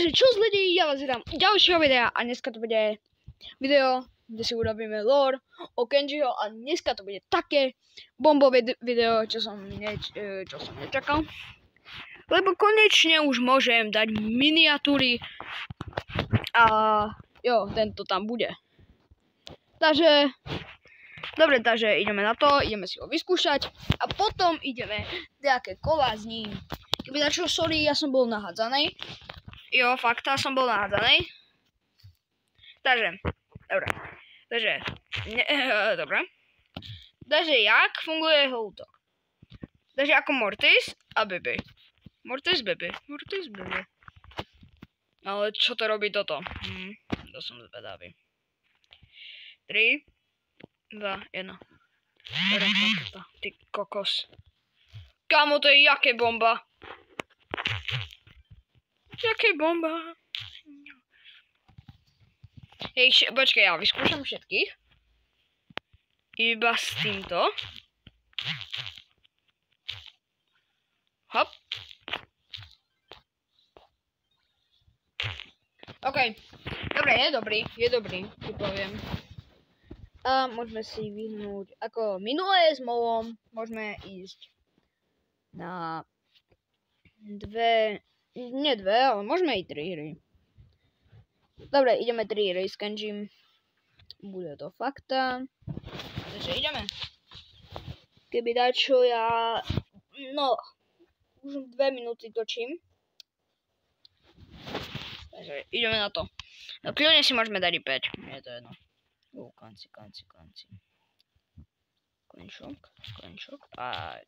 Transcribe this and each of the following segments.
Takže čo z ľudí, ja vás vydám ďalšieho videa a dneska to bude video, kde si urobíme lore o Kenjiho a dneska to bude také bombové video, čo som nečakal. Lebo konečne už môžem dať miniatúry a jo, tento tam bude. Takže, dobre, takže ideme na to, ideme si ho vyskúšať a potom ideme nejaké kola s ním. Keby začal, sorry, ja som bol nahádzanej. Jo, fakt, som bol nahádzanej. Takže, dobre. Dobre. Takže jak funguje jeho útok? Takže ako Mortis a Baby. Mortis, Baby. Ale čo to robí toto? To som zvedavý. 3, 2, 1. Ty kokos. Kámo, to je jaké bomba? Jaké bomba? Hej, počkej, ja vyskúšam všetkých. Iba s týmto. Hop. OK. Dobre, je dobrý, ti poviem. A môžeme si vyhnúť, ako minulé s molom, môžeme ísť na nie dve, ale môžeme i 3 hry. Dobre, ideme 3 hry s Kenjim. Bude to fakta. Takže ideme. Keby dačo ja... No, už 2 minúty točím. Takže ideme na to. No kľudne si môžeme dať i 5. Je to jedno. Konci. Klenčok. Aj.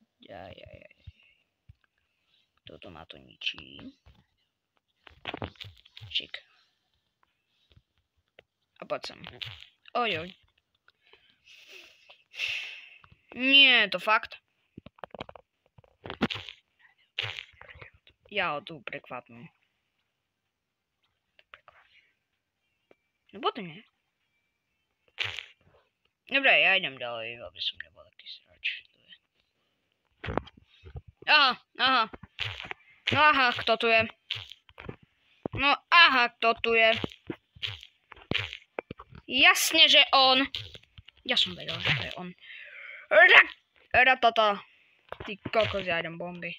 Toto ma to ničí. Čik. A poď sem. Ojoj. Nie, to fakt. Ja ho tu prekvapím. No potom nie. Dobre, ja idem ďalej, aby som nebol taký srač. Aha. No aha, kto tu je? Jasne, že on. Ja som vedel, že to je on. Ratata. Ty kokos, ja idem bomby.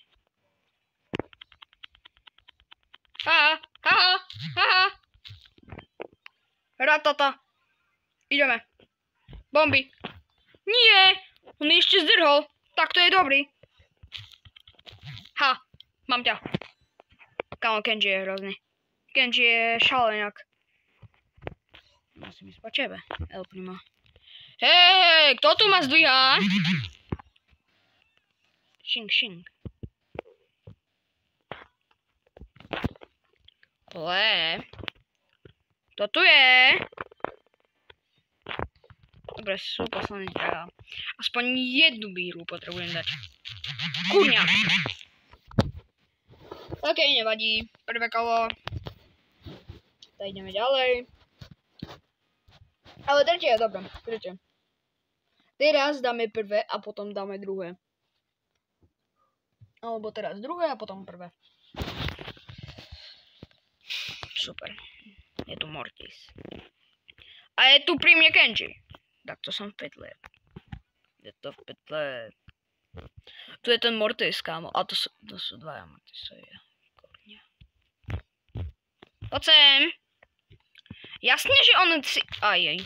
Haha. Ratata. Ideme. Bomby. Nie. On ešte zdrhol. Tak to je dobrý. Ha. Mám ťa. Kámo, Kenji je hrozný. Kenji je šaleňak. Musím ísť po tebe. El Primo. Hej, kto tu ma zdvíha? Šing. Kto tu je? Dobre, sú poslední traja. Aspoň jednu bíru potrebujem dať. Kurňa. OK, nevadí. Prvé kolo. Tak ideme ďalej. Ale tretie je dobré. Teraz dáme prvé a potom dáme druhé. Alebo teraz druhé a potom prvé. Super. Je tu Mortis. A je tu pri mne Kenji. Tak to som v petle. Tu je ten Mortis, kámo. A to sú dvaja Mortisovia. Korňa. Poď sem. Jasne, že on si... Ajej.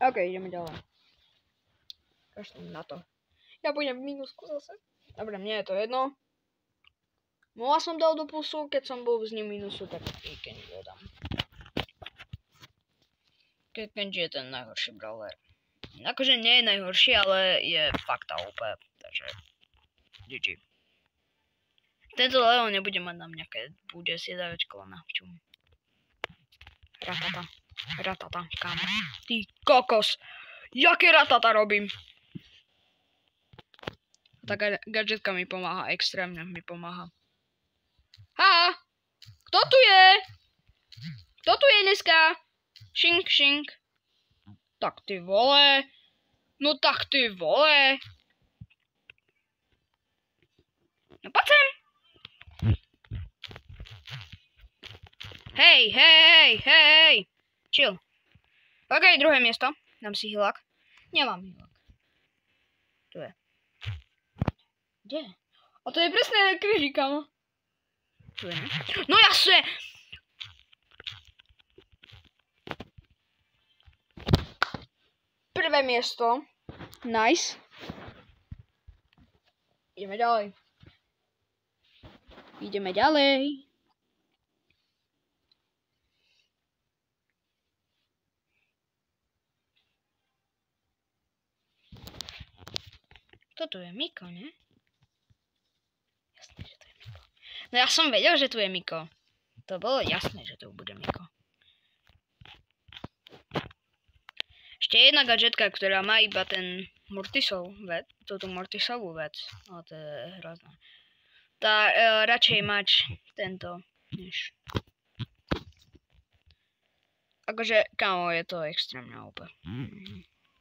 OK, ideme ďalej. Kašlem na to. Ja budem v minusku zase. Dobre, mne je to jedno. Mola som dal do plusu, keď som bol s ním minusu, tak i Kenji ho dám. Kenji je ten najhorší brawler. Akože nie je najhorší, ale je fakt OP, takže GG. Tento Leon nebude mať na mňa, keď bude si dávať kolona. Čum. Ratata, kámo. Ty kokos. Jaké ratata robím? Tá gadžetka mi pomáha, extrémne mi pomáha. Ha! Kto tu je? Kto tu je dneska? Šink. Tak ty vole. No tak ty vole. No poď sem. Hej. Chill. OK, druhé miesto. Dám si hilák. Nemám hilák. Tu je. Kde? A to je presne krížik, kámo. Tu je, ne? No jasne! Prvé miesto. Nice. Ideme ďalej. Toto je Miko, ne? Jasné, že to je Miko. No ja som vedel, že tu je Miko. To bolo jasné, že tu bude Miko. Ešte jedna gadžetka, ktorá má iba ten Mortisov vec, túto Mortisovú vec. No to je hrozné. Tá radšej mať tento, než... Akože, kámo, je to extrémne OP.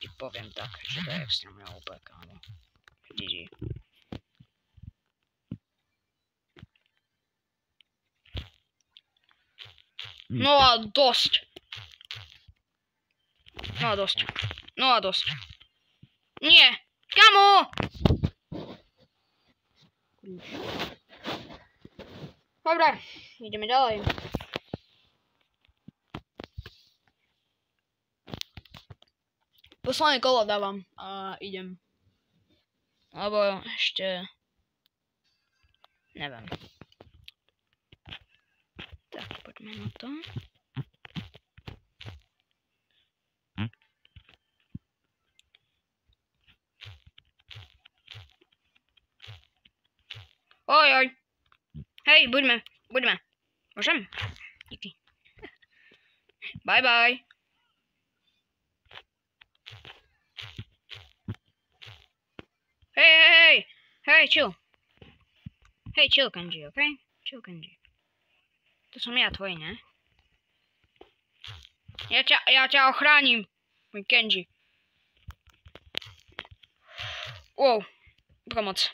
Ti poviem tak, že to je extrémne OP, kámo. GG. No a dosť. Nie, kamo! Dobre, ideme ďalej. Posledné kolo dávam a idem. Lebo ešte... Neviem. Tak, poďme na to. Oj. Hej, buďme. Môžem? Díky. Bye. Hej, chill. Hej, chill, Kenji, OK? Chill, Kenji. To som ja tvoj, ne? Ja ťa ochránim, môj Kenji. Wow. Pomoc.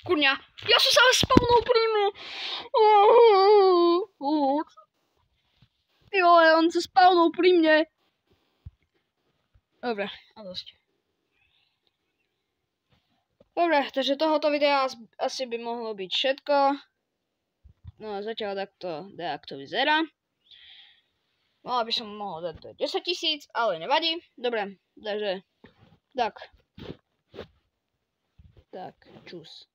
Kurňa, ja som sa spawnul pri mne. Ty vole, on sa spawnul pri mne. Dobre, a dosť. Dobre, takže tohoto videa asi by mohlo byť všetko. No a zatiaľ takto vyzerá. Mohla by som dať do 10 000, ale nevadí. Dobre, takže tak, čus.